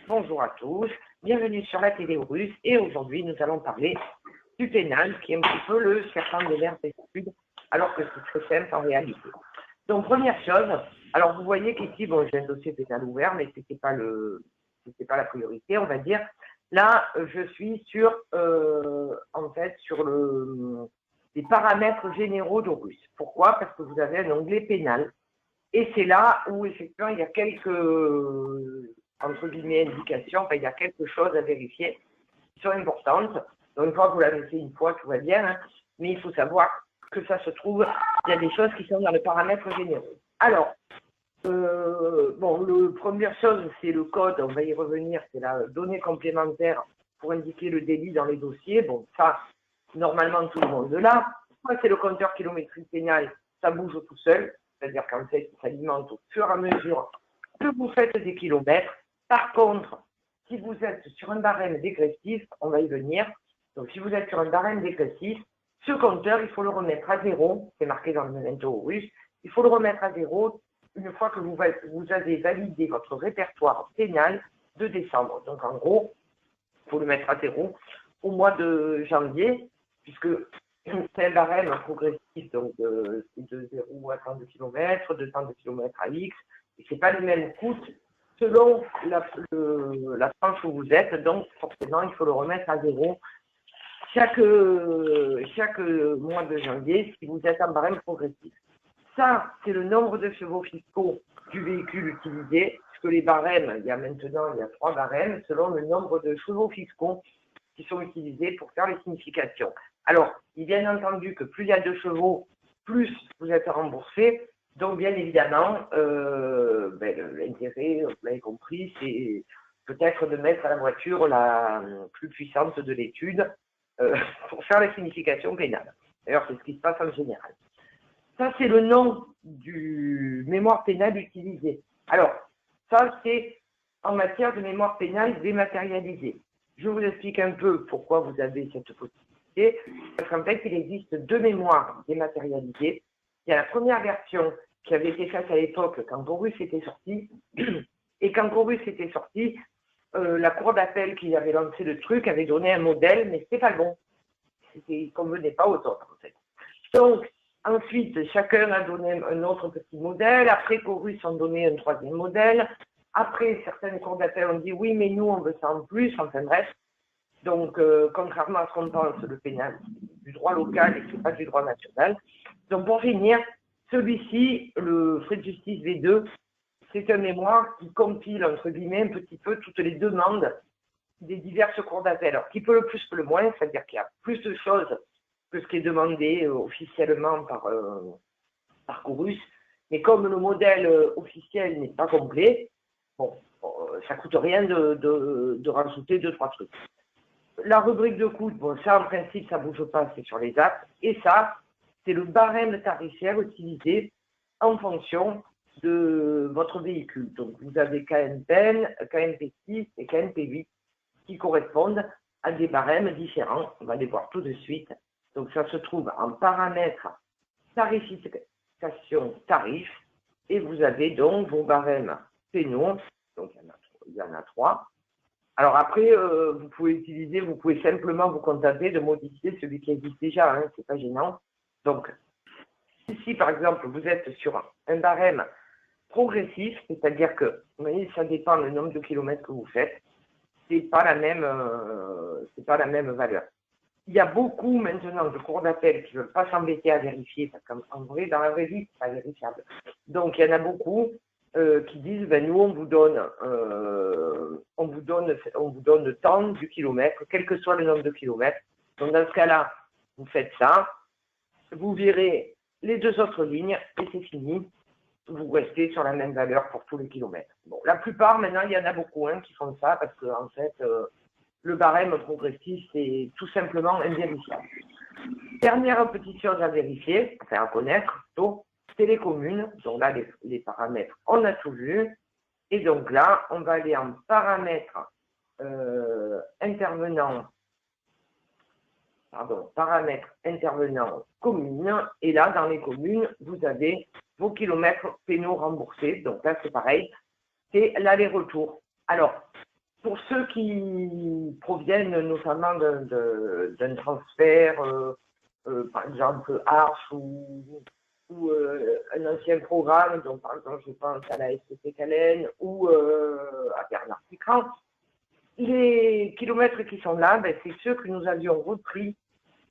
Bonjour à tous, bienvenue sur la télé russe et aujourd'hui nous allons parler du pénal qui est un petit peu le serpent de mer des études alors que c'est très simple en réalité. Donc première chose, alors vous voyez qu'ici, bon j'ai un dossier pénal ouvert mais c'était pas la priorité on va dire. Là je suis sur les paramètres généraux d'Horus. Pourquoi? Parce que vous avez un onglet pénal. Et c'est là où, effectivement, il y a quelques, entre guillemets, indications, enfin, il y a quelque chose à vérifier qui sont importantes. Donc, une fois que vous l'avez fait une fois, tout va bien, hein, mais il faut savoir que ça se trouve, il y a des choses qui sont dans le paramètre généraux. Alors, la première chose, c'est le code, on va y revenir, c'est la donnée complémentaire pour indiquer le délit dans les dossiers. Bon, ça, normalement, tout le monde l'a. Moi, c'est le compteur kilométrique pénal, ça bouge tout seul. C'est-à-dire qu'en fait, ça s'alimente au fur et à mesure que vous faites des kilomètres. Par contre, si vous êtes sur un barème dégressif, on va y venir. Donc, si vous êtes sur un barème dégressif, ce compteur, il faut le remettre à zéro. C'est marqué dans le memento russe. Il faut le remettre à zéro une fois que vous avez validé votre répertoire pénal de décembre. Donc, en gros, il faut le mettre à zéro au mois de janvier, puisque c'est un barème progressif, donc c'est de 0 à 30 km, de 30 km à X, et ce n'est pas le même coût selon la tranche où vous êtes, donc forcément il faut le remettre à zéro chaque mois de janvier si vous êtes en barème progressif. Ça, c'est le nombre de chevaux fiscaux du véhicule utilisé, puisque les barèmes, il y a 3 barèmes selon le nombre de chevaux fiscaux qui sont utilisés pour faire les significations. Alors, il est bien entendu que plus il y a de chevaux, plus vous êtes remboursé. Donc, bien évidemment, l'intérêt, vous l'avez compris, c'est peut-être de mettre à la voiture la plus puissante de l'étude pour faire les significations pénales. D'ailleurs, c'est ce qui se passe en général. Ça, c'est le nom du mémoire pénal utilisé. Alors, ça, c'est en matière de mémoire pénale dématérialisée. Je vous explique un peu pourquoi vous avez cette possibilité. Parce qu'en fait, il existe 2 mémoires dématérialisées. Il y a la première version qui avait été faite à l'époque quand Horus était sorti. Et quand Horus était sorti, la cour d'appel qui avait lancé le truc avait donné un modèle, mais c'était pas le bon. Il ne convenait pas aux autres, en fait. Donc, ensuite, chacun a donné un autre petit modèle. Après, Horus en donnait un 3e modèle. Après, certaines cours d'appel ont dit oui, mais nous, on veut ça en plus. Enfin bref. Donc, contrairement à ce qu'on pense, le pénal, c'est du droit local et ce n'est pas du droit national. Donc, pour finir, celui-ci, le frais de justice V2, c'est un mémoire qui compile, entre guillemets, un petit peu toutes les demandes des diverses cours d'appel. Alors, qui peut le plus, peut le moins, c'est-à-dire qu'il y a plus de choses que ce qui est demandé officiellement par Horus. Mais comme le modèle officiel n'est pas complet, bon, ça ne coûte rien de rajouter 2-3 trucs. La rubrique de coût, bon, ça en principe, ça ne bouge pas, c'est sur les actes. Et ça, c'est le barème tarifaire utilisé en fonction de votre véhicule. Donc, vous avez KNPN, KNP6 et KNP8 qui correspondent à des barèmes différents. On va les voir tout de suite. Donc, ça se trouve en paramètres tarification tarif. Et vous avez donc vos barèmes pénaux. Donc, il y en a 3. Alors après, vous pouvez simplement vous contenter de modifier celui qui existe déjà, hein, c'est pas gênant. Donc, ici, par exemple, vous êtes sur un barème progressif, c'est-à-dire que, vous voyez, ça dépend du nombre de kilomètres que vous faites, c'est pas la même valeur. Il y a beaucoup maintenant de cours d'appel qui ne veulent pas s'embêter à vérifier, parce qu'en vrai, dans la vraie vie, c'est pas vérifiable. Donc, il y en a beaucoup qui disent, nous, on vous donne le temps du kilomètre, quel que soit le nombre de kilomètres. Donc, dans ce cas-là, vous faites ça, vous virez les 2 autres lignes et c'est fini. Vous restez sur la même valeur pour tous les kilomètres. Bon, la plupart, maintenant, il y en a beaucoup qui font ça parce que, en fait, le barème progressif, c'est tout simplement invérifiable. Dernière petite chose à vérifier, enfin à connaître plutôt, c'est les communes. Donc là, les paramètres, on a tout vu. Et donc là, on va aller en paramètres paramètres intervenants communes. Et là, dans les communes, vous avez vos kilomètres pénaux remboursés. Donc là, c'est pareil, c'est l'aller-retour. Alors, pour ceux qui proviennent notamment d'un transfert, par exemple Arche ou un ancien programme, donc par exemple je pense à la SCT Calais ou à Bernard Picard, les kilomètres qui sont là, ben, c'est ceux que nous avions repris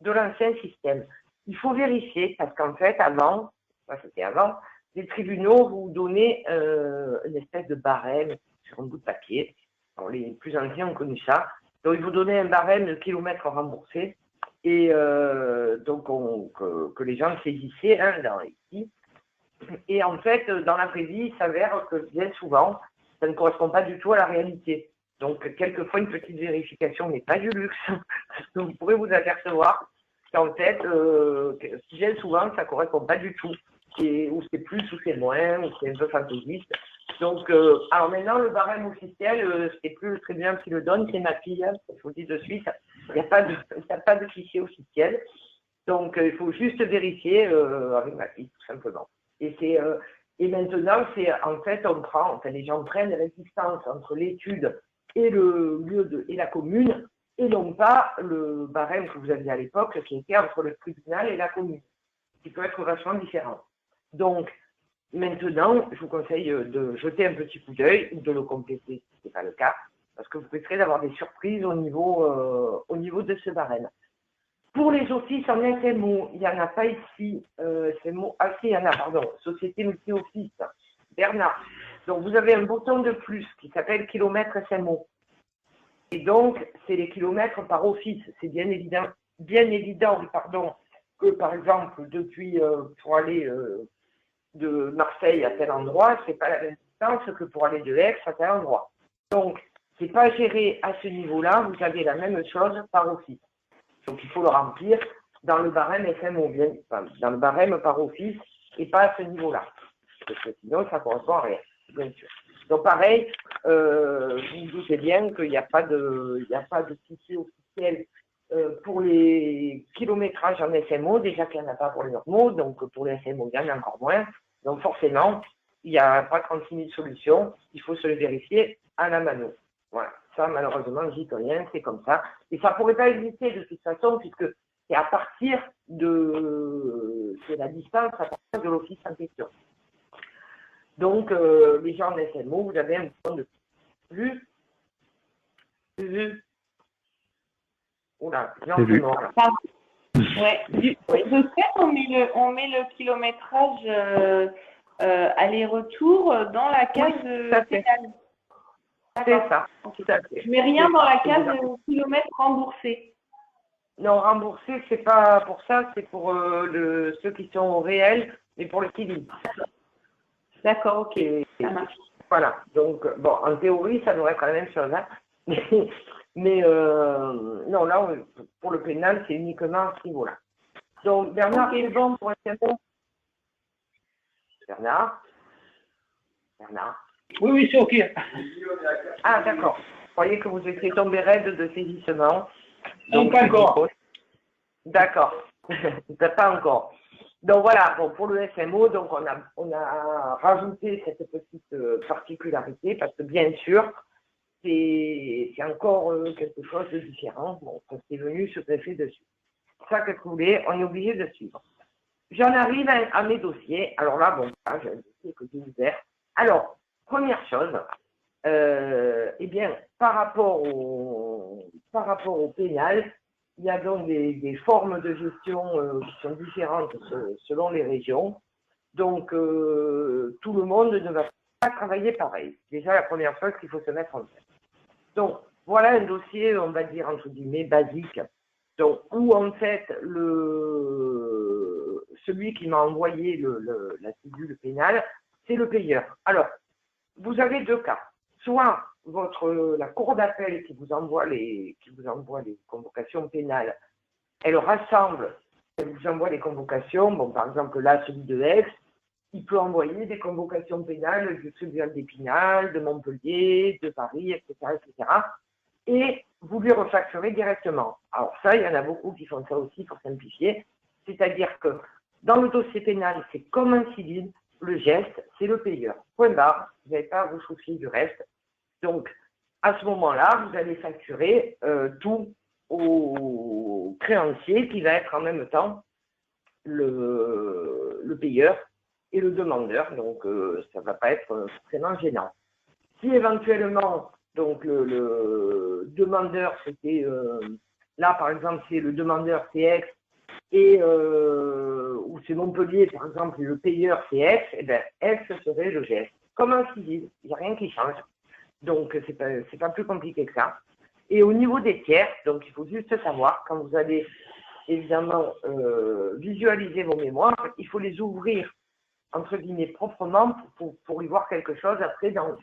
de l'ancien système. Il faut vérifier parce qu'en fait, avant, c'était avant, les tribunaux vous donnaient une espèce de barème sur un bout de papier. Alors, les plus anciens ont connu ça. Donc, ils vous donnaient un barème de kilomètres remboursés et donc que les gens saisissaient ici. Et en fait, dans la vraie vie, il s'avère que bien souvent, ça ne correspond pas du tout à la réalité. Donc, quelquefois, une petite vérification n'est pas du luxe. Vous pourrez vous apercevoir qu'en fait, bien souvent, ça ne correspond pas du tout. Ou c'est plus, ou c'est moins, ou c'est un peu fantaisiste. Donc, alors maintenant, le barème officiel, c'est plus le tribunal qui le donne, c'est ma fille. Hein, je vous le dis de suite, il n'y a pas de fichier officiel. Donc, il faut juste vérifier avec ma fille, tout simplement. Et maintenant, en fait, les gens prennent la distance entre l'étude et le lieu et la commune, et non pas le barème que vous aviez à l'époque, qui était entre le tribunal et la commune, qui peut être vachement différent. Donc, maintenant, je vous conseille de jeter un petit coup d'œil ou de le compléter si ce n'est pas le cas, parce que vous risquez d'avoir des surprises au niveau de ce barème. Pour les offices en SMO, il n'y en a pas ici. Il y en a, pardon. Société multi-office. Bernard. Donc, vous avez un bouton de plus qui s'appelle kilomètres SMO. Et donc, c'est les kilomètres par office. C'est bien évident, que, par exemple, depuis, pour aller de Marseille à tel endroit, c'est pas la même distance que pour aller de Aix à tel endroit. Donc, c'est pas géré à ce niveau-là. Vous avez la même chose par office. Donc, il faut le remplir dans le barème SMO, dans le barème par office, et pas à ce niveau-là. Parce que sinon, ça ne correspond à rien, bien sûr. Donc, pareil, vous vous doutez bien qu'il n'y a pas de fichier officiel pour les kilométrages en SMO, déjà qu'il n'y en a pas pour les normaux, donc pour les SMO, il y en a encore moins. Donc, forcément, il n'y a pas 36 000 solutions, il faut se le vérifier à la mano. Voilà. Ça, malheureusement, j'y peux rien, c'est comme ça. Et ça ne pourrait pas exister de toute façon, puisque c'est à partir c'est la distance à partir de l'office en question. Donc, les gens en SMO, vous avez un bouton de plus. Oula, non, c'est mort là. Ouais. De fait, on met le kilométrage aller-retour dans la case pénale. C'est ça. Okay. Je mets rien dans la case kilomètres remboursés. Non, remboursé, c'est pas pour ça, c'est pour ceux qui sont au réel, mais pour le civil. D'accord, ok, ça marche. Voilà, donc, bon, en théorie, ça devrait être la même chose, hein. mais non, là, pour le pénal, c'est uniquement à ce niveau-là. Donc, Bernard, c'est bon pour un bon. Bernard. Oui, c'est OK. Ah, d'accord. Je croyais que vous étiez tombé raide de saisissement. Donc, pas encore. D'accord. Pas encore. Donc voilà, bon, pour le SMO, donc on a rajouté cette petite particularité parce que bien sûr, c'est encore quelque chose de différent. Bon, ça s'est venu se greffer dessus. Ça que vous voulez, on est obligé de suivre. J'en arrive à mes dossiers. Alors là, bon, j'ai un dossier que j'ai ouvert. Alors, première chose, eh bien, par rapport au pénal, il y a donc des formes de gestion qui sont différentes selon les régions. Donc, tout le monde ne va pas travailler pareil. Déjà, la première chose qu'il faut se mettre en tête. Donc, voilà un dossier, on va dire, entre guillemets, basique. Donc, où, en fait, celui qui m'a envoyé la cédule pénale, c'est le payeur. Alors, vous avez deux cas. Soit la cour d'appel qui vous envoie les convocations pénales, elle vous envoie les convocations. Bon, par exemple, là, celui de Aix, il peut envoyer des convocations pénales du tribunal d'Épinal, de Montpellier, de Paris, etc., etc. Et vous lui refacturez directement. Alors ça, il y en a beaucoup qui font ça aussi pour simplifier. C'est-à-dire que dans le dossier pénal, c'est comme un civil, le geste, c'est le payeur. Point barre, vous n'avez pas à vous soucier du reste. Donc, à ce moment-là, vous allez facturer tout au créancier qui va être en même temps le payeur et le demandeur. Donc, ça ne va pas être forcément gênant. Si éventuellement, donc le demandeur, c'était, là par exemple, c'est le demandeur, c'est Aix, et ou c'est Montpellier, par exemple, le payeur, c'est Aix, et bien Aix serait le geste. Comme un civil, il n'y a rien qui change. Donc, c'est pas plus compliqué que ça. Et au niveau des tiers, donc il faut juste savoir, quand vous allez évidemment visualiser vos mémoires, il faut les ouvrir, entre guillemets, proprement pour y voir quelque chose après dans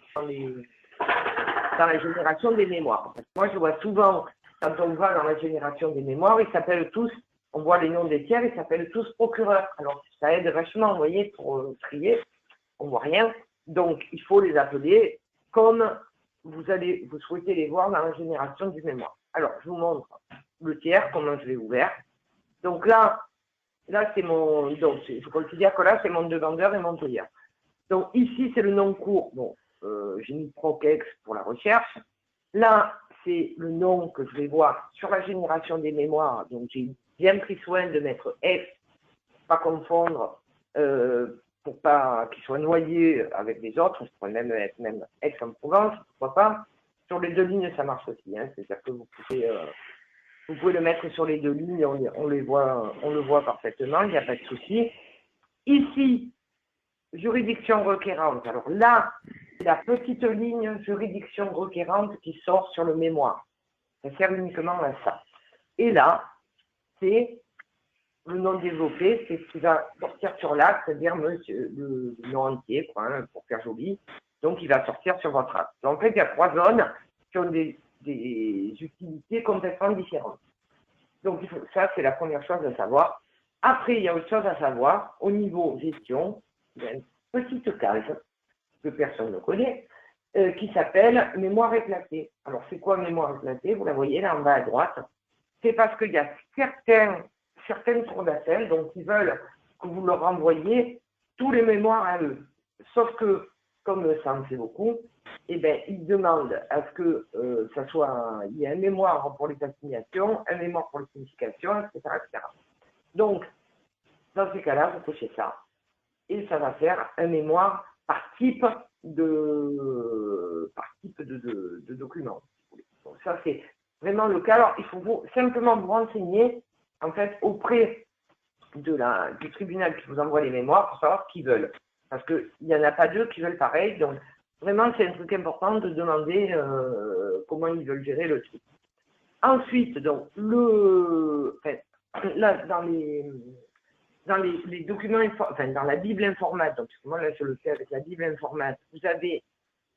la génération des mémoires. Moi, je vois souvent, quand on va dans la génération des mémoires, ils s'appellent tous, on voit les noms des tiers, ils s'appellent tous procureurs. Alors, ça aide vachement, vous voyez, pour trier, on voit rien. Donc, il faut les appeler comme vous souhaitez les voir dans la génération du mémoire. Alors, je vous montre le tiers, comment je l'ai ouvert. Donc là c'est mon, donc je considère que là, c'est mon demandeur et mon payeur. Donc ici, c'est le nom court. Bon, j'ai mis Procex pour la recherche. Là, c'est le nom que je vais voir sur la génération des mémoires. Donc j'ai bien pris soin de mettre F, pas confondre, pour pas qu'il soit noyé avec les autres. Je pourrais même mettre Aix-en-Provence, pourquoi pas. Sur les deux lignes, ça marche aussi. Hein. C'est-à-dire que vous pouvez le mettre sur les deux lignes, on le voit parfaitement, il n'y a pas de souci. Ici, juridiction requérante. Alors là, la petite ligne juridiction requérante qui sort sur le mémoire. Ça sert uniquement à ça. Et là, c'est le nom développé, c'est ce qui va sortir sur l'acte, c'est-à-dire le nom entier, quoi, hein, pour faire joli. Donc, il va sortir sur votre acte. Donc, en fait, il y a 3 zones qui ont des utilités complètement différentes. Donc, ça, c'est la première chose à savoir. Après, il y a autre chose à savoir. Au niveau gestion, il y a une petite case que personne ne connaît, qui s'appelle mémoire éclatée. Alors, c'est quoi mémoire éclatée? Vous la voyez là en bas à droite. C'est parce qu'il y a certaines cours d'appel, donc ils veulent que vous leur renvoyiez tous les mémoires à eux. Sauf que, comme ça en fait beaucoup, eh ben, ils demandent à ce que il y ait un mémoire pour les assignations, un mémoire pour les significations, etc., etc. Donc, dans ces cas-là, vous cochez ça. Et ça va faire un mémoire par type de document. Donc, ça, c'est vraiment le cas. Alors, il faut simplement vous renseigner, en fait, auprès du tribunal qui vous envoie les mémoires pour savoir ce qu'ils veulent. Parce qu'il n'y en a pas 2 qui veulent pareil. Donc, vraiment, c'est un truc important de demander comment ils veulent gérer le truc. Ensuite, donc, là, dans les documents, dans la Bible informatique, donc moi là je le fais avec la Bible informatique, vous avez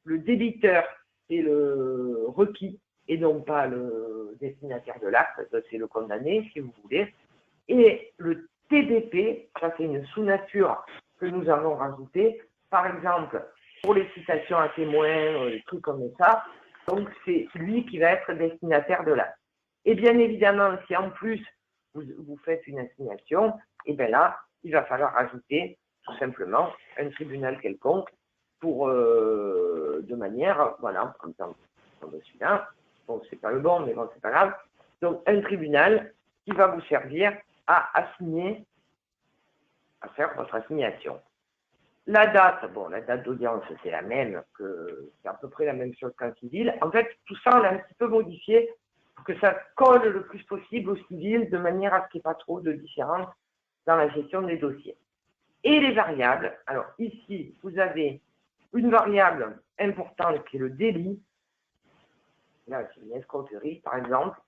le débiteur, c'est le requis, et non pas le destinataire de l'acte, c'est le condamné, si vous voulez. Et le TDP, ça c'est une sous-nature que nous avons rajoutée, par exemple, pour les citations à témoins, des trucs comme ça, donc c'est lui qui va être destinataire de l'acte. Et bien évidemment, si en plus vous faites une assignation, et bien là, il va falloir rajouter tout simplement un tribunal quelconque pour, de manière, voilà, comme celui-là, bon, c'est pas le bon, mais bon, c'est pas grave. Donc, un tribunal qui va vous servir à faire votre assignation. La date d'audience, c'est la même, c'est à peu près la même chose qu'un civil. En fait, tout ça, on l'a un petit peu modifié pour que ça colle le plus possible au civil, de manière à ce qu'il n'y ait pas trop de différence dans la gestion des dossiers. Et les variables, alors ici, vous avez une variable importante qui est le délit. Là, c'est une escroquerie, par exemple.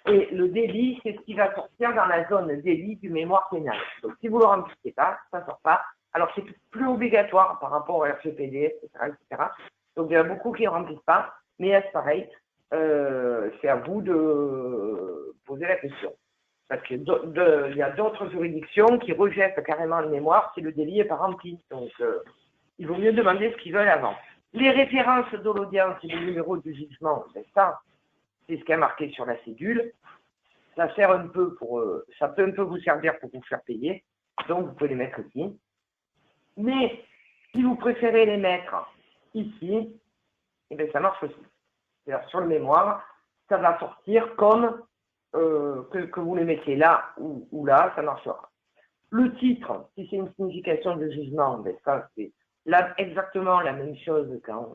Et le délit, c'est ce qui va sortir dans la zone délit du mémoire pénal. Donc, si vous ne le remplissez pas, ça ne sort pas. Alors, c'est plus obligatoire par rapport au RGPD, etc. Donc, il y en a beaucoup qui ne remplissent pas. Mais c'est pareil, c'est à vous de poser la question. Parce qu'il y a d'autres juridictions qui rejettent carrément le mémoire si le délit n'est pas rempli. Donc, il vaut mieux demander ce qu'ils veulent avant. Les références de l'audience et les numéros du jugement, c'est ça. C'est ce qui est marqué sur la cédule. Ça sert un peu ça peut un peu vous servir pour vous faire payer. Donc, vous pouvez les mettre ici. Mais, si vous préférez les mettre ici, eh bien, ça marche aussi. C'est-à-dire sur le mémoire, ça va sortir comme que vous le mettez là ou là, ça marchera. Le titre, si c'est une signification de jugement, ben ça c'est exactement la même chose qu'en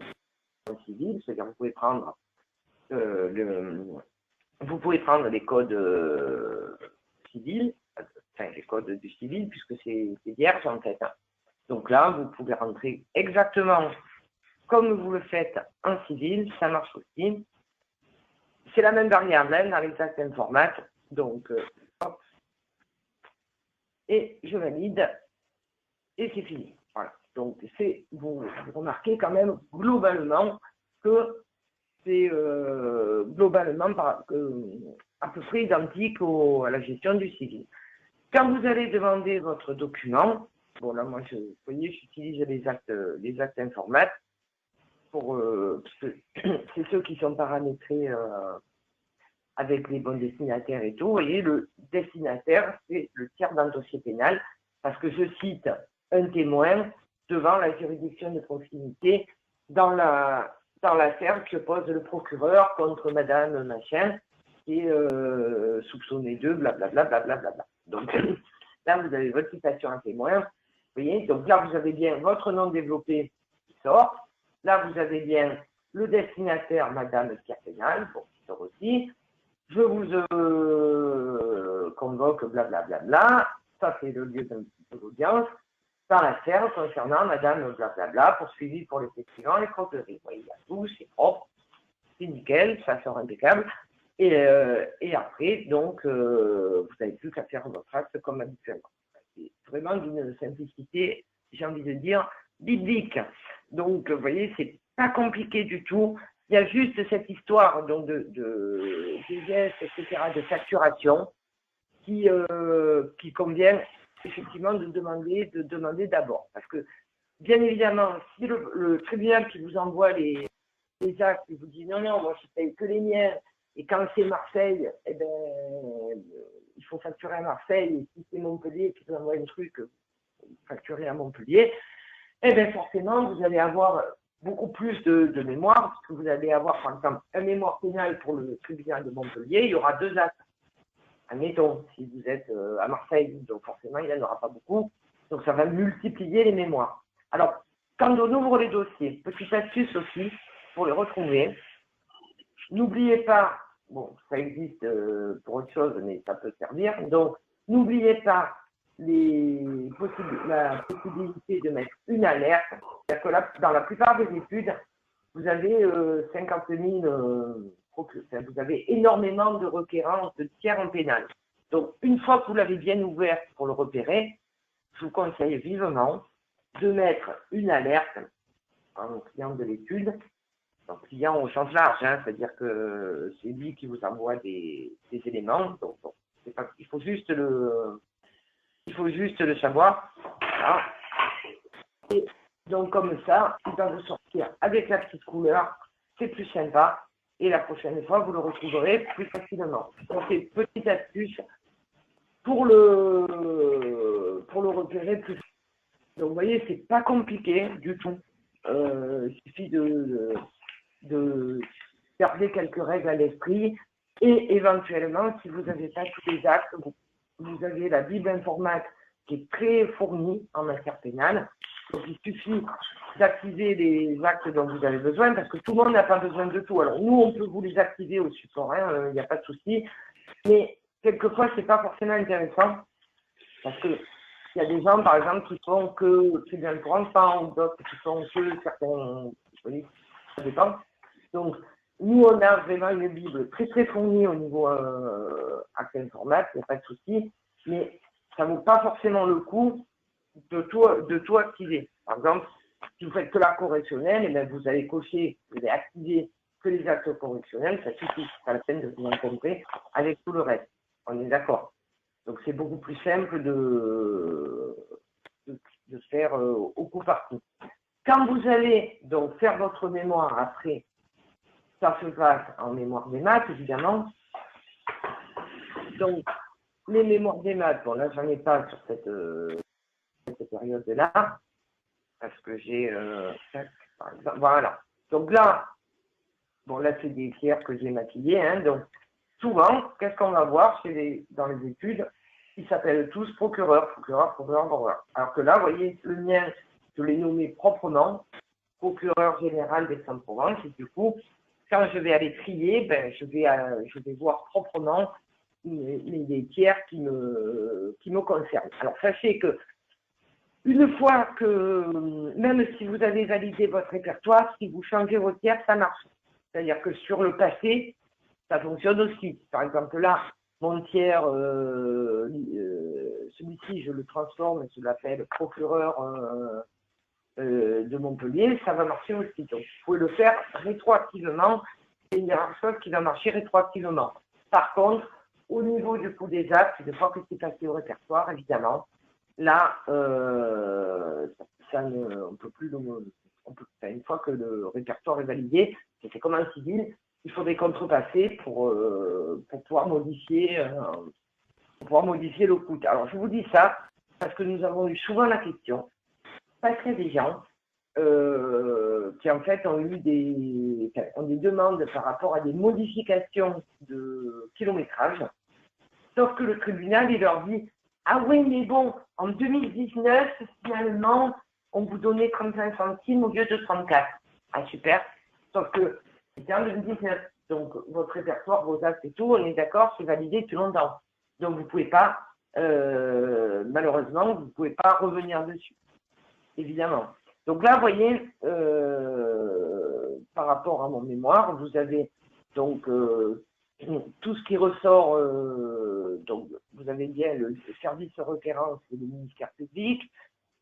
civil, c'est-à-dire vous pouvez prendre les codes civils, enfin les codes du civil, puisque c'est vierge en fait. Donc là, vous pouvez rentrer exactement comme vous le faites en civil, ça marche aussi. C'est la même variable hein, dans l'exact format. Donc, hop. Et je valide. Et c'est fini. Voilà. Donc, vous remarquez quand même globalement que c'est globalement à peu près identique à la gestion du civil. Quand vous allez demander votre document, bon là moi vous voyez, j'utilise les actes informats parce que c'est ceux qui sont paramétrés avec les bons destinataires et tout. Vous voyez, le destinataire, c'est le tiers d'un dossier pénal, parce que je cite un témoin devant la juridiction de proximité dans l'affaire que pose le procureur contre madame machin, qui est soupçonnée de blablabla, blablabla. Donc là, vous avez votre citation à témoin. Vous voyez, donc là, vous avez bien votre nom développé qui sort. Là, vous avez bien le destinataire, madame tiers pénal, bon, qui sort aussi. Je vous convoque, blablabla. Ça, c'est le lieu de l'audience. Dans l'affaire concernant madame blablabla, poursuivi pour les faits suivants, les croqueries. Vous voyez, il y a tout, c'est propre, c'est nickel, ça sort impeccable. Et après, donc, vous n'avez plus qu'à faire votre acte comme habituellement. C'est vraiment d'une simplicité, j'ai envie de dire, biblique. Donc, vous voyez, c'est pas compliqué du tout. Il y a juste cette histoire donc de gestes, etc., de facturation qui convient effectivement de demander d'abord. Parce que, bien évidemment, si le tribunal qui vous envoie les actes, il vous dit non, moi je paye que les miens, et quand c'est Marseille, eh ben, il faut facturer à Marseille, et si c'est Montpellier qui vous envoie un truc, facturer à Montpellier, eh bien forcément, vous allez avoir beaucoup plus de mémoire, parce que vous allez avoir, par exemple, un mémoire pénal pour le tribunal de Montpellier, il y aura 2 actes. Admettons, si vous êtes à Marseille, donc forcément, il n'y en aura pas beaucoup, donc ça va multiplier les mémoires. Alors, quand on ouvre les dossiers, petite astuce aussi, pour les retrouver, n'oubliez pas, bon, ça existe pour autre chose, mais ça peut servir, donc n'oubliez pas la possibilité de mettre une alerte. C'est-à-dire que là, dans la plupart des études, vous avez 50 000, vous avez énormément de requérants de tiers en pénal. Donc, une fois que vous l'avez bien ouvert pour le repérer, je vous conseille vivement de mettre une alerte au client de l'étude. Donc, client au sens large, hein, c'est-à-dire que c'est lui qui vous envoie des éléments. Donc, bon, il faut juste le savoir. Voilà. Et donc, comme ça, il va vous sortir avec la petite couleur. C'est plus sympa. Et la prochaine fois, vous le retrouverez plus facilement. Donc, c'est une petite astuce pour le repérer plus. Donc, vous voyez, c'est pas compliqué du tout. Il suffit de garder quelques règles à l'esprit. Et éventuellement, si vous n'avez pas tous les actes, vous avez la Bible informatique qui est très fournie en matière pénale. Donc, il suffit d'activer les actes dont vous avez besoin, parce que tout le monde n'a pas besoin de tout. Alors, nous, on peut vous les activer au support, hein, il n'y a pas de souci. Mais quelquefois, ce n'est pas forcément intéressant, parce qu'il y a des gens, par exemple, qui font que tribunal pour enfants, ou d'autres qui font que certains... Oui, ça dépend. Donc, nous, on a vraiment une Bible très, très fournie au niveau acte informatique, il n'y a pas de souci, mais ça ne vaut pas forcément le coup de tout activer. Par exemple, si vous faites que la correctionnelle, eh bien, vous allez cocher, vous allez activer que les actes correctionnels, ça suffit, c'est pas la peine de vous encombrer avec tout le reste. On est d'accord. Donc, c'est beaucoup plus simple de faire au coup par coup. Quand vous allez donc faire votre mémoire après, ça se passe en mémoire des maths, évidemment. Donc, les mémoires des maths, bon là, j'en ai pas sur cette période-là, parce que j'ai... par exemple, voilà. Donc là, bon là c'est des tiers que j'ai maquillés, hein, donc souvent, qu'est-ce qu'on va voir dans les études? Ils s'appellent tous procureurs. Alors que là, vous voyez, le mien, je l'ai nommé proprement, procureur général d'Aix-en-Provence, et du coup, quand je vais aller trier, ben, je vais voir proprement les tiers qui me concernent. Alors sachez que une fois que, même si vous avez validé votre répertoire, si vous changez vos tiers, ça marche. C'est-à-dire que sur le passé, ça fonctionne aussi. Par exemple, là, mon tiers, celui-ci, je le transforme et je l'appelle procureur de Montpellier, ça va marcher aussi. Donc, vous pouvez le faire rétroactivement. C'est une chose qui va marcher rétroactivement. Par contre, au niveau du coût des actes, une fois que c'est passé au répertoire, évidemment, là, on peut plus une fois que le répertoire est validé, c'est comme un civil, il faudrait contrepasser pour pouvoir modifier le coût. Alors, je vous dis ça parce que nous avons eu souvent la question, parce qu'il y a des gens qui, en fait, ont des demandes par rapport à des modifications de kilométrage, sauf que le tribunal, il leur dit « Ah oui, mais bon, en 2019, finalement, on vous donnait 35 centimes au lieu de 34. » Ah, super. Sauf que c'était en 2019. Donc, votre répertoire, vos actes et tout, on est d'accord, c'est validé depuis longtemps. Donc, vous ne pouvez pas, malheureusement, vous ne pouvez pas revenir dessus, évidemment. Donc là, vous voyez, par rapport à mon mémoire, vous avez donc tout ce qui ressort, donc vous avez bien le service requérant, c'est le ministère public,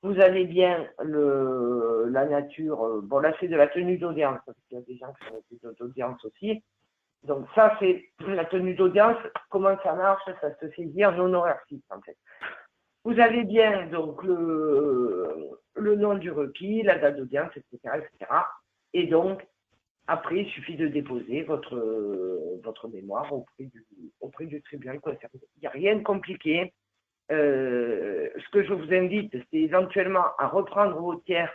vous avez bien la nature, bon là c'est de la tenue d'audience, parce qu'il y a des gens qui font des tenues d'audience aussi. Donc ça c'est la tenue d'audience, comment ça marche, ça se fait dire en honoraire fixe en fait. Vous avez bien donc le nom du requis, la date d'audience, etc., etc. Et donc, après, il suffit de déposer votre mémoire auprès du tribunal concerné. Il n'y a rien de compliqué. Ce que je vous invite, c'est éventuellement à reprendre vos tiers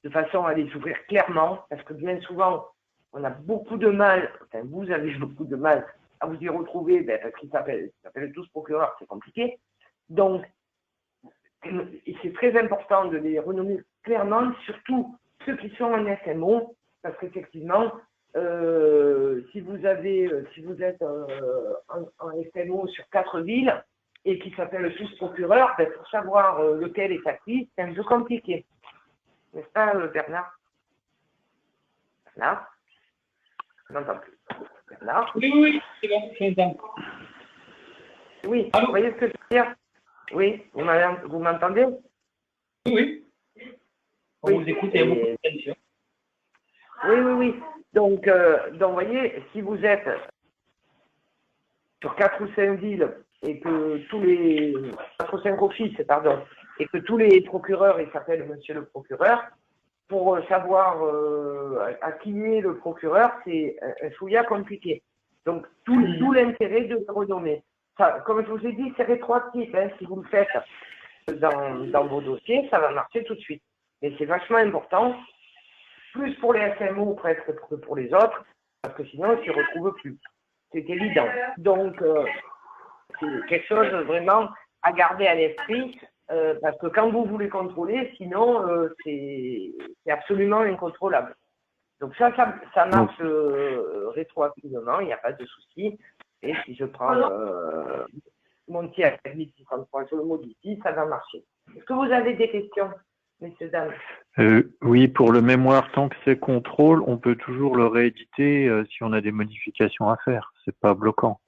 de façon à les ouvrir clairement, parce que bien souvent, on a beaucoup de mal, enfin vous avez beaucoup de mal à vous y retrouver, parce qu'ils s'appellent tous procureurs, c'est compliqué. Donc, c'est très important de les renommer clairement, surtout ceux qui sont en SMO, parce qu'effectivement, si vous êtes en SMO sur 4 villes et qui s'appellent tous procureurs, ben, pour savoir lequel est acquis, c'est un peu compliqué. N'est-ce pas, Bernard? Bernard? Je n'entends plus. Bernard? Oui, c'est bon, je m'entends. Oui, Allô? vous voyez ce que je veux dire? Oui, vous m'entendez? Oui. On vous écoute, il y a beaucoup d'attention. Oui. Donc, vous voyez, si vous êtes sur 4 ou 5 villes et que tous les 4 ou 5 offices, pardon, et que tous les procureurs, ils s'appellent monsieur le procureur, pour savoir à qui est le procureur, c'est un chouïa compliqué. Donc, tout l'intérêt de le renommer. Ça, comme je vous ai dit, c'est rétroactif. Hein, si vous le faites dans vos dossiers, ça va marcher tout de suite. Mais c'est vachement important, plus pour les SMO presque que pour les autres, parce que sinon, ils ne s'y retrouvent plus. C'est évident. Donc, c'est quelque chose vraiment à garder à l'esprit, parce que quand vous voulez contrôler, sinon, c'est absolument incontrôlable. Donc ça marche rétroactivement, il n'y a pas de souci. Et si je prends mon tiers à 1633, je le modifie, ça va marcher. Est-ce que vous avez des questions, messieurs, dames? Oui, pour le mémoire, tant que c'est contrôle, on peut toujours le rééditer si on a des modifications à faire. C'est pas bloquant.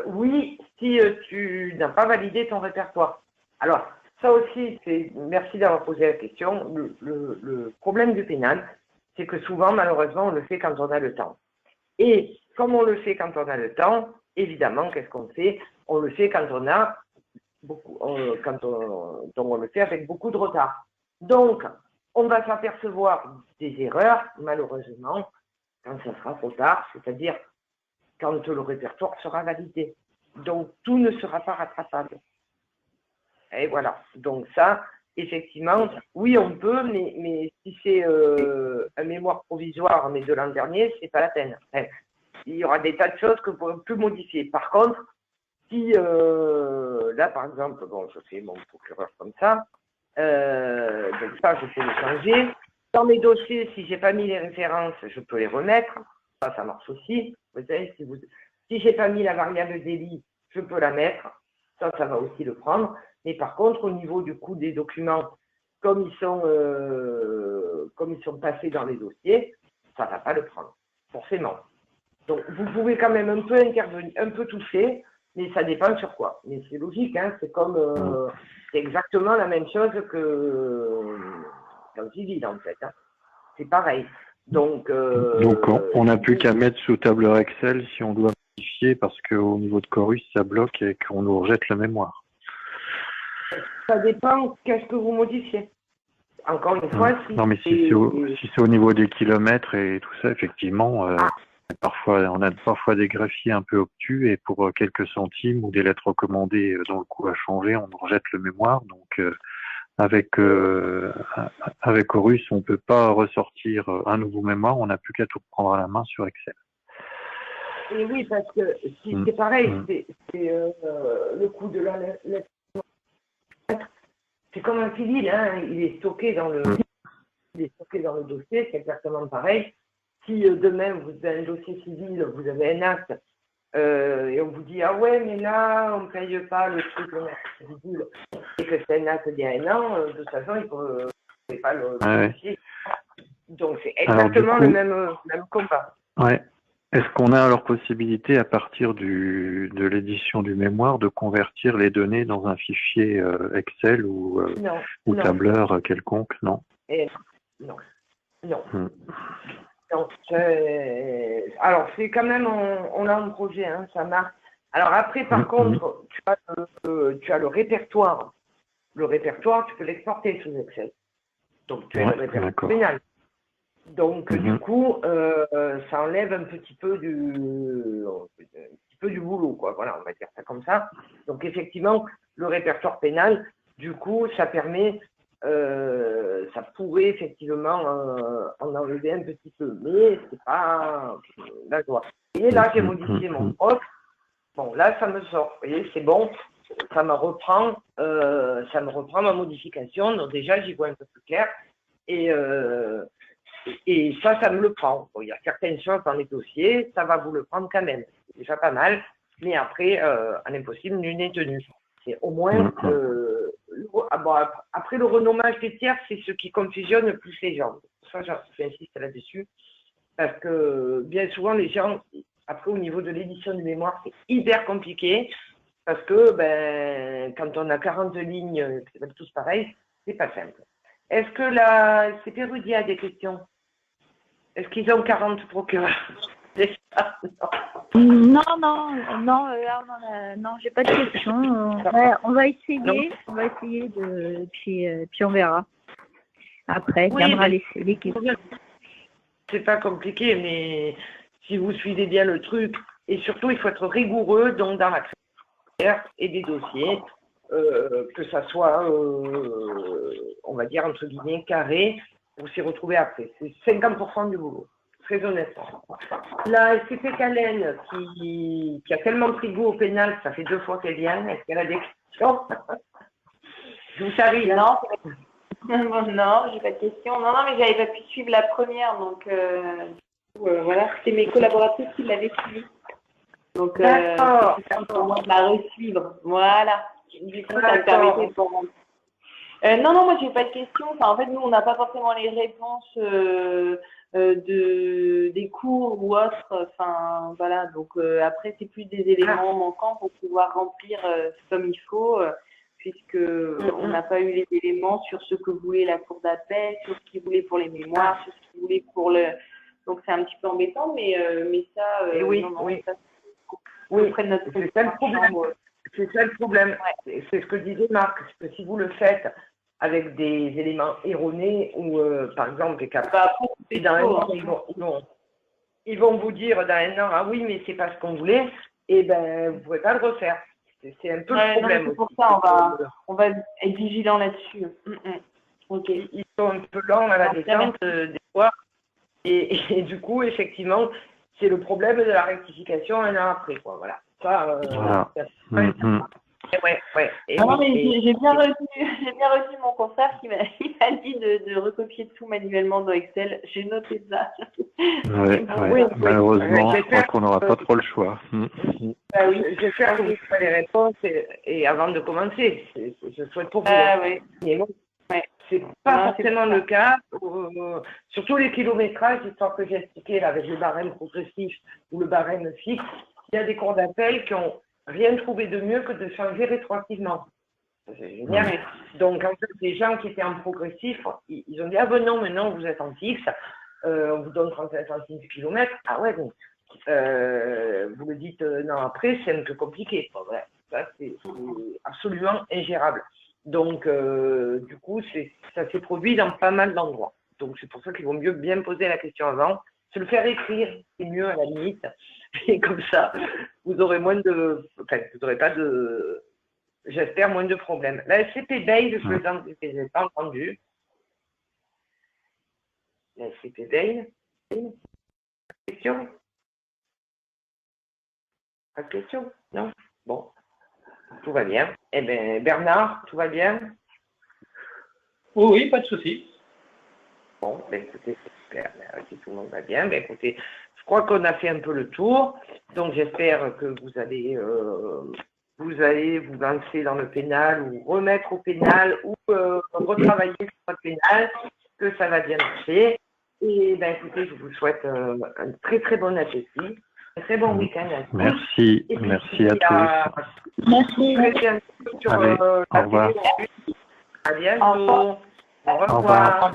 Oui, si tu n'as pas validé ton répertoire. Alors, ça aussi, merci d'avoir posé la question. Le problème du pénal, c'est que souvent, malheureusement, on le fait quand on a le temps. Et comme on le fait quand on a le temps, évidemment, qu'est-ce qu'on fait? On le fait quand on a beaucoup, donc on le fait avec beaucoup de retard. Donc, on va s'apercevoir des erreurs, malheureusement, quand ça sera trop tard, c'est-à-dire quand le répertoire sera validé. Donc, tout ne sera pas rattrapable. Et voilà. Donc ça, effectivement, oui, on peut, mais si c'est un mémoire provisoire, mais de l'an dernier, c'est pas la peine. Enfin, il y aura des tas de choses que vous pourrez plus modifier. Par contre, si là, par exemple, bon, je fais mon procureur comme ça, donc ça, je peux le changer. Dans mes dossiers, si j'ai pas mis les références, je peux les remettre. Ça marche aussi. Vous savez, si j'ai pas mis la variable délit, je peux la mettre. Ça va aussi le prendre. Mais par contre, au niveau du coût des documents, comme ils sont passés dans les dossiers, ça va pas le prendre, forcément. Donc, vous pouvez quand même un peu intervenir, un peu toucher, mais ça dépend sur quoi. Mais c'est logique, hein, c'est exactement la même chose qu'en civil, en fait. Hein. C'est pareil. Donc, on n'a plus qu'à mettre sous tableur Excel si on doit modifier, parce qu'au niveau de Chorus, ça bloque et qu'on nous rejette le mémoire. Ça dépend qu'est-ce que vous modifiez. Encore une fois, non, mais si c'est au niveau des kilomètres et tout ça, effectivement, on a parfois des greffiers un peu obtus et pour quelques centimes ou des lettres recommandées dont le coût a changé, on rejette le mémoire. Donc, avec Chorus, on peut pas ressortir un nouveau mémoire, on n'a plus qu'à tout prendre à la main sur Excel. Et oui, parce que si c'est pareil, c'est le coût de la lettre. C'est comme un civil, hein, il est stocké dans le dossier, c'est exactement pareil. Si demain vous avez un dossier civil, vous avez un acte et on vous dit ah ouais mais là on ne paye pas le truc le acte civil et que c'est un acte d'il y a un an, de toute façon il ne faut pas le dossier. Donc c'est exactement le même combat. Ouais. Est-ce qu'on a alors possibilité, à partir de l'édition du mémoire, de convertir les données dans un fichier Excel ou tableur quelconque? Non. Non. Donc, alors, c'est quand même, on a un projet, hein, ça marche. Alors après, par contre, tu as le répertoire. Le répertoire, tu peux l'exporter sous Excel. Donc, tu as le répertoire pénal. Donc, du coup, ça enlève un petit peu du boulot, quoi. Voilà, on va dire ça comme ça. Donc, effectivement, le répertoire pénal, du coup, ça permet, ça pourrait effectivement en enlever un petit peu, mais c'est pas la joie. Et là, j'ai modifié mon prof. Bon, là, ça me sort. Vous voyez, c'est bon. Ça me reprend ma modification. Donc, déjà, j'y vois un peu plus clair. Et ça me le prend. Bon, il y a certaines choses dans les dossiers, ça va vous le prendre quand même. C'est déjà pas mal. Mais après, un impossible, nul n'est tenu. C'est au moins. Après, le renommage des tiers, c'est ce qui confusionne le plus les gens. Ça, j'insiste là-dessus. Parce que bien souvent, les gens, après, au niveau de l'édition du mémoire, c'est hyper compliqué. Parce que quand on a 40 lignes, c'est tous pareil, c'est pas simple. Est-ce que c'est Pérudia a des questions? Est-ce qu'ils ont 40 procureurs? C'est ça? Non, j'ai pas de questions. On va essayer puis on verra. Après, viendra les questions. C'est pas compliqué, mais si vous suivez bien le truc, et surtout, il faut être rigoureux donc dans la création et des dossiers, que ça soit, on va dire, entre guillemets, carré, pour s'y retrouver après. C'est 50% du boulot, très honnêtement. La SCP Calène, qui a tellement pris goût au pénal, ça fait 2 fois qu'elle vient, est-ce qu'elle a des questions? Vous savez, non, j'ai pas de questions. Non, mais j'avais pas pu suivre la première, donc voilà, c'était mes collaborateurs qui l'avaient suivi. Donc, c'est pour moi de la resuivre. Voilà. Du coup, ça me permettait pour moi. Non, moi, j'ai pas de questions. Enfin, en fait, nous, on n'a pas forcément les réponses des cours ou autres. Enfin, voilà. Donc, après, c'est plus des éléments manquants pour pouvoir remplir comme il faut, puisque on n'a pas eu les éléments sur ce que voulait la cour d'appel, sur ce qu'ils voulaient pour les mémoires, sur ce qu'ils voulaient pour le. Donc, c'est un petit peu embêtant, mais ça. Oui. Ça, notre c'est ça le problème. C'est ça le problème. Ouais. C'est ce que disait Marc. C'est que si vous le faites avec des éléments erronés ou, par exemple, des cas. Dans un an, ils vont vous dire dans un an, ah oui, mais c'est pas ce qu'on voulait, et vous ne pouvez pas le refaire. C'est un peu Ouais, le non, mais problème. c'est pour aussi. ça, on va être vigilant là-dessus. Ok. Ils sont un peu lents à la descente des fois. Et du coup, effectivement, c'est le problème de la rectification un an après, quoi. Voilà. Ça, Voilà. ouais. Et Non, oui, mais j'ai bien reçu mon confrère qui m'a dit de recopier tout manuellement dans Excel. J'ai noté ça. Oui. Malheureusement, je crois qu'on n'aura pas trop le choix. Bah oui, j'espère que vous ferez les réponses et avant de commencer. Je souhaite pour vous. Oui. Mais bon, Ouais. c'est pas forcément le cas. Surtout les kilométrages, histoire que j'ai expliqué là, avec le barème progressif ou le barème fixe, il y a des cours d'appel qui ont rien trouvé de mieux que de changer rétroactivement. C'est génial. Donc, en fait, les gens qui étaient en progressif, ils ont dit, ah ben non, maintenant vous êtes en fixe, on vous donne 35 centimes du kilomètre. Ah ouais, donc, vous le dites non après, c'est un peu compliqué. Bon, ouais, ça, c'est absolument ingérable. Donc, du coup, ça s'est produit dans pas mal d'endroits. Donc, c'est pour ça qu'il vaut mieux bien poser la question avant. Se le faire écrire, c'est mieux à la limite. Et comme ça, vous aurez moins de... Enfin, vous n'aurez pas de... J'espère moins de problèmes. La SCP Bail, je ne les ai pas entendus. La SCP Bail. Question? Pas de question? Non? Bon. Tout va bien. Eh bien, Bernard, tout va bien? Oui, pas de souci. Bon, ben écoutez, c'est super. Si tout le monde va bien, ben écoutez, je crois qu'on a fait un peu le tour. Donc, j'espère que vous allez vous lancer dans le pénal ou remettre au pénal ou retravailler sur votre pénal, que ça va bien marcher. Et ben écoutez, je vous souhaite un très très bon appétit, un très bon week-end à tous. Merci, Et puis, merci à tous. Merci. Allez, au revoir. À bientôt. Au revoir. Au revoir.